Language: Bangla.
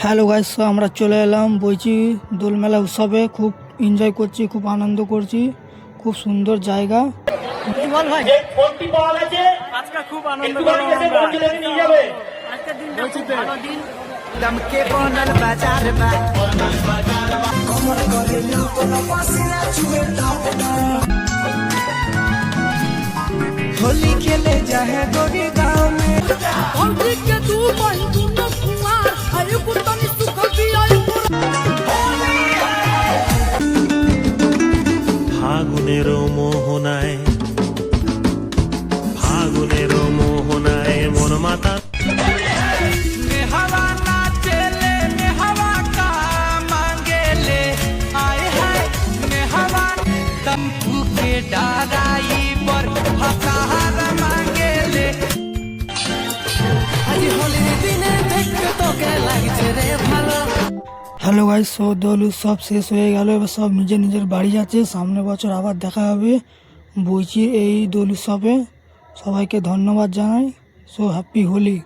হ্যালো গাইস, আমরা চলে এলাম বইচি দোলমেলা উৎসবে। খুব এনজয় করছি, খুব আনন্দ করছি, খুব সুন্দর জায়গা। বল ভাই, কোনটি পাওয়া গেছে আজকে খুব আনন্দ একটু বাড়ি এসে বন্ধুদের নিয়ে যাবে। আজকের দিনটা খুব ভালো দিন। दमके बनल बाजार बा कमर करे कोनो पसीना छुए दावना होली खेले जाए गोरी गांव में होली के तू बंधु न कुमार आयु कुतनी सुख भी आयु ফাগুনের মোহনায় মন মাতা हवा नाचेले में हवा का मांगेले आए है में हवा दम के डाराई पर हकार मांगेले आज होली दिने देख तो के লাগছে রে ভালো। হ্যালো গাইস, দোল উৎসব শেষ হয়ে গেল। এবার সব নিজের নিজের বাড়ি যাচ্ছে। সামনের বছর আবার দেখা হবে বইচির এই দোল উৎসবে। সবাইকে ধন্যবাদ জানাই। So happy Holi.